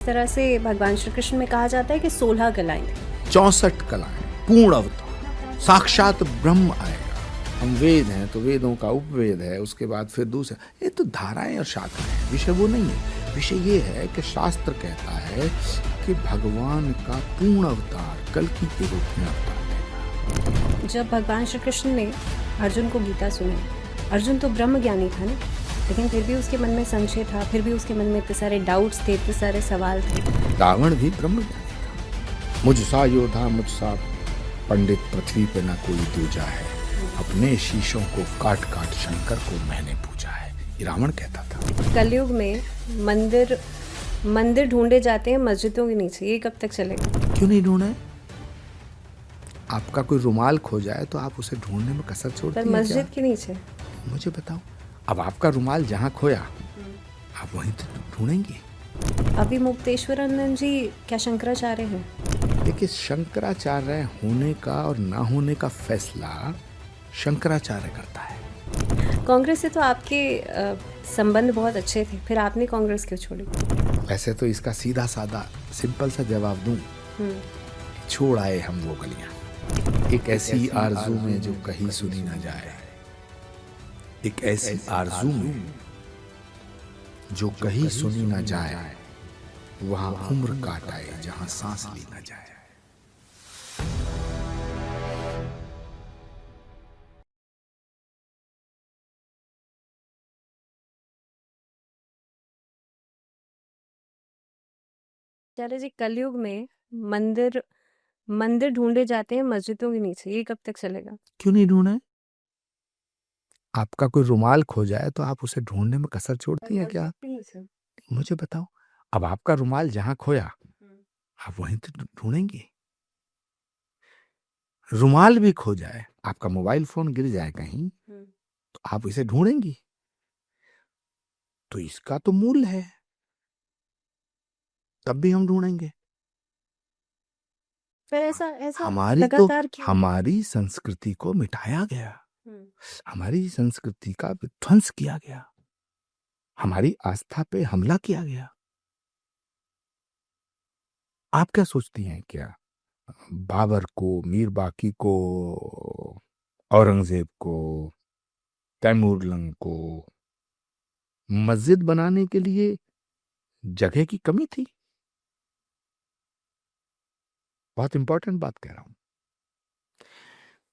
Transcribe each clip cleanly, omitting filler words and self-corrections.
इस तरह से भगवान श्री कृष्ण में कहा जाता है कि 16 कलाएं थी। 64 कलाएं, पूर्ण अवतार, साक्षात ब्रह्म आएगा। हम वेद हैं तो वेदों का उपवेद है, उसके बाद फिर दूसरा, ये तो धाराएं और शाखाएं हैं, विषय वो नहीं है। विषय ये है कि शास्त्र कहता है कि भगवान का पूर्ण अवतार कल की के रूप में अवतार लेगा। जब भगवान श्री कृष्ण ने अर्जुन को गीता सुनाई, अर्जुन तो ब्रह्म ज्ञानी था ना, लेकिन फिर भी उसके मन में संशय था, फिर भी उसके मन में इतने सारे डाउट्स थे, इतने सारे सवाल थे। रावण भी ब्रह्म ज्ञानी था। मुझसा योद्धा मुझसा पंडित पृथ्वी पे ना कोई दूजा है, अपने शीशों को काट काट शंकर को मैंने पूजा है, ये रावण कहता था। कलयुग में मंदिर ढूंढे जाते हैं मस्जिदों के नीचे, ये कब तक चलेगा? क्यों नहीं ढूंढे? आपका कोई रुमाल खो जाए तो आप उसे ढूंढने में कसर छोड़ती पर हैं मस्जिद क्या? के नीचे मुझे बताओ, अब आपका रुमाल जहाँ खोया आप वहीं तो ढूंढेंगे। अभी मुक्तेश्वरानंद जी क्या शंकराचार्य हैं? देखिए, शंकराचार्य होने का और ना होने का फैसला शंकराचार्य करता है। कांग्रेस से तो आपके संबंध बहुत अच्छे थे, फिर आपने कांग्रेस क्यों छोड़ी? वैसे तो इसका सीधा साधा सिंपल सा जवाब दूं, छोड़ आए हम वो गलियां। एक ऐसी आरज़ू में जो कहीं सुनी ना जाए, एक ऐसी आरज़ू में जो कहीं सुनी ना जाए, वहां उम्र काट आए जहां सांस ली ना जाए। आचार्य जी, कलयुग में मंदिर ढूंढे जाते हैं मस्जिदों के नीचे, ये कब तक चलेगा? क्यों नहीं ढूंढे? आपका कोई रुमाल खो जाए तो आप उसे ढूंढने में कसर छोड़ती हैं क्या? मुझे बताओ, अब आपका रुमाल जहां खोया आप वहीं तो ढूंढेंगे। रुमाल भी खो जाए, आपका मोबाइल फोन गिर जाए कहीं तो आप इसे ढूंढेंगी। तो इसका तो मूल है, तब भी हम ढूंढेंगे। पर ऐसा हमारी तो लगातार क्यों? हमारी संस्कृति को मिटाया गया, हमारी संस्कृति का विध्वंस किया गया, हमारी आस्था पे हमला किया गया। आप क्या सोचती हैं, क्या बाबर को, मीर बाकी को, औरंगजेब को, तैमूरलंग को मस्जिद बनाने के लिए जगह की कमी थी? बहुत इंपॉर्टेंट बात कह रहा हूं।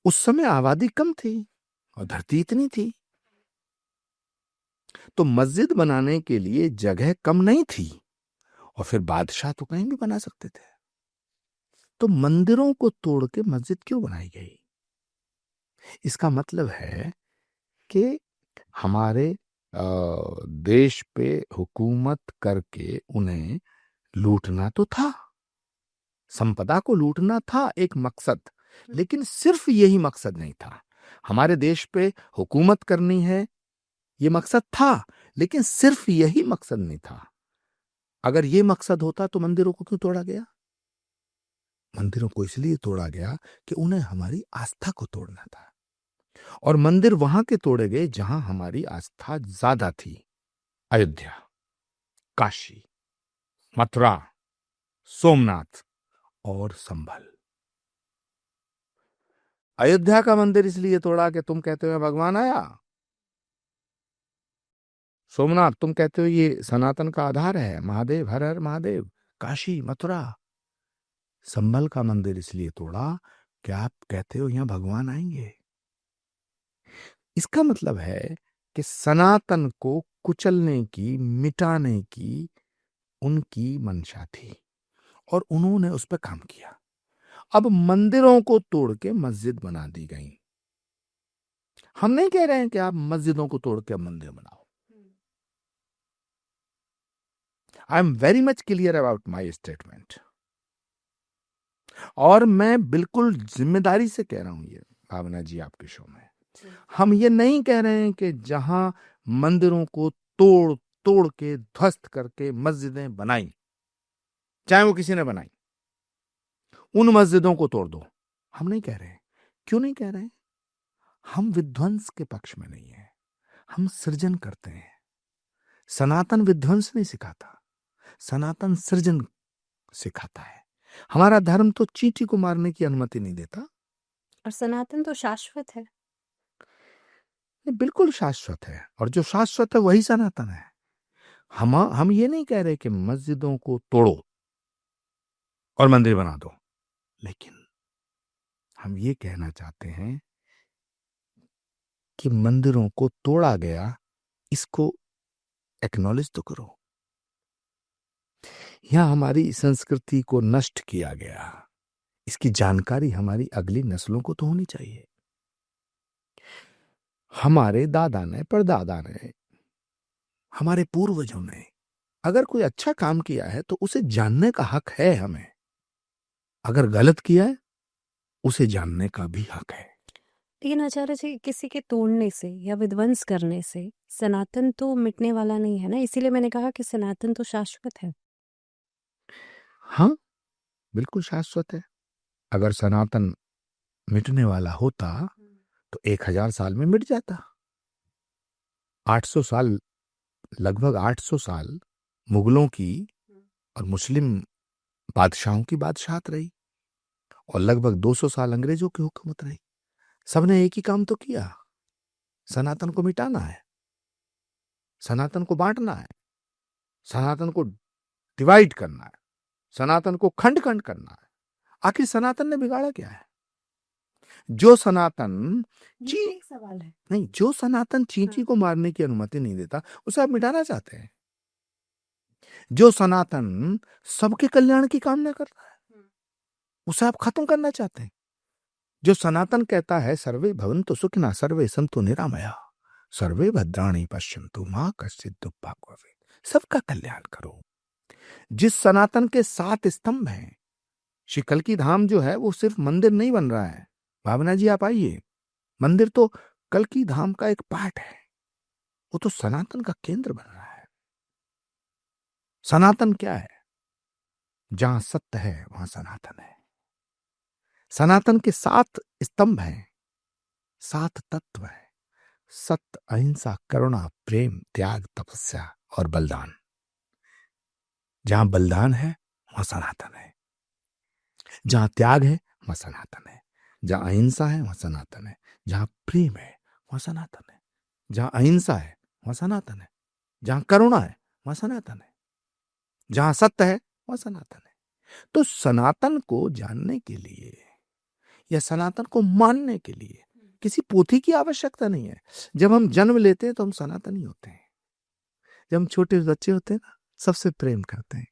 उस समय आबादी कम थी और धरती इतनी थी, तो मस्जिद बनाने के लिए जगह कम नहीं थी, और फिर बादशाह तो कहीं भी बना सकते थे। तो मंदिरों को तोड़ के मस्जिद क्यों बनाई गई? इसका मतलब है कि हमारे देश पे हुकूमत करके उन्हें लूटना तो था, संपदा को लूटना था एक मकसद, लेकिन सिर्फ यही मकसद नहीं था। हमारे देश पे हुकूमत करनी है, ये मकसद था, लेकिन सिर्फ यही मकसद नहीं था। अगर ये मकसद होता तो मंदिरों को क्यों तोड़ा गया? मंदिरों को इसलिए तोड़ा गया कि उन्हें हमारी आस्था को तोड़ना था, और मंदिर वहां के तोड़े गए जहां हमारी आस्था ज्यादा थी। अयोध्या, काशी, मथुरा, सोमनाथ और संभल। अयोध्या का मंदिर इसलिए तोड़ा कि तुम कहते हो भगवान आया, सोमनाथ तुम कहते हो ये सनातन का आधार है, महादेव, हर हर महादेव। काशी, मथुरा, संभल का मंदिर इसलिए तोड़ा कि आप कहते हो यहां भगवान आएंगे। इसका मतलब है कि सनातन को कुचलने की, मिटाने की उनकी मंशा थी, और उन्होंने उस पर काम किया। अब मंदिरों को तोड़ के मस्जिद बना दी गई। हम नहीं कह रहे हैं कि आप मस्जिदों को तोड़ के मंदिर बनाओ। I am very much clear about my statement, और मैं बिल्कुल जिम्मेदारी से कह रहा हूं ये भावना जी आपके शो में। हम ये नहीं कह रहे हैं कि जहां मंदिरों को तोड़ तोड़ के ध्वस्त करके मस्जिदें बनाई, चाहे वो किसी ने बनाई, उन मस्जिदों को तोड़ दो। हम नहीं कह रहे हैं। क्यों नहीं कह रहे हैं? हम विध्वंस के पक्ष में नहीं है, हम सृजन करते हैं। सनातन विध्वंस नहीं सिखाता, सनातन सृजन सिखाता है। हमारा धर्म तो चींटी को मारने की अनुमति नहीं देता। और सनातन तो शाश्वत है। ये बिल्कुल शाश्वत है, और जो शाश्वत है वही सनातन है। हम ये नहीं कह रहे कि मस्जिदों को तोड़ो और मंदिर बना दो, लेकिन हम ये कहना चाहते हैं कि मंदिरों को तोड़ा गया, इसको एक्नॉलेज तो करो। यहां हमारी संस्कृति को नष्ट किया गया, इसकी जानकारी हमारी अगली नस्लों को तो होनी चाहिए। हमारे दादा ने, परदादा ने, हमारे पूर्वजों ने अगर कोई अच्छा काम किया है तो उसे जानने का हक है हमें। अगर गलत किया है उसे जानने का भी हक है। लेकिन आचार्य जी, किसी के तोड़ने से या विध्वंस करने से सनातन तो मिटने वाला नहीं है ना, इसीलिए मैंने कहा कि सनातन तो शाश्वत है। हाँ, बिल्कुल शाश्वत है। अगर सनातन मिटने वाला होता तो 1000 साल में मिट जाता। 800 साल, लगभग 800 साल मुगलों की और मुस्लिम बादशाहों की बादशाहत रही, और लगभग 200 साल अंग्रेजों की हुकूमत रही। सबने एक ही काम तो किया, सनातन को मिटाना है, सनातन को बांटना है, सनातन को डिवाइड करना है, सनातन को खंड खंड करना है। आखिर सनातन ने बिगाड़ा क्या है? जो सनातन एक सवाल है। नहीं, जो सनातन चींटी को मारने की अनुमति नहीं देता, उसे आप मिटाना चाहते हैं। जो सनातन सबके कल्याण की कामना करता है, उसे आप खत्म करना चाहते हैं। जो सनातन कहता है सर्वे भवन्तु सुखिनः सर्वे सन्तु निरामया सर्वे भद्राणि पश्यन्तु मा कश्चित् दुःखभाग् भवेत्, सबका कल्याण करो। जिस सनातन के 7 स्तंभ हैं, श्री कल्की धाम जो है वो सिर्फ मंदिर नहीं बन रहा है। भावना जी आप आइए, मंदिर तो कल्की धाम का एक पार्ट है, वो तो सनातन का केंद्र बन रहा है। सनातन क्या है? जहां सत्य है वहां सनातन है। सनातन के 7 स्तंभ हैं, 7 तत्व हैं: सत्य, अहिंसा, करुणा, प्रेम, त्याग, तपस्या और बलिदान। जहां बलिदान है वहां सनातन है, जहां त्याग है वहां सनातन है, जहां अहिंसा है वहां सनातन है, जहां प्रेम है वहां सनातन है, जहां अहिंसा है वहां सनातन है, जहां करुणा है वहां सनातन है, जहां सत्य है वहां सनातन है। तो सनातन को जानने के लिए या सनातन को मानने के लिए किसी पोथी की आवश्यकता नहीं है। जब हम जन्म लेते हैं तो हम सनातनी होते हैं। जब हम छोटे बच्चे होते हैं ना, सबसे प्रेम करते हैं,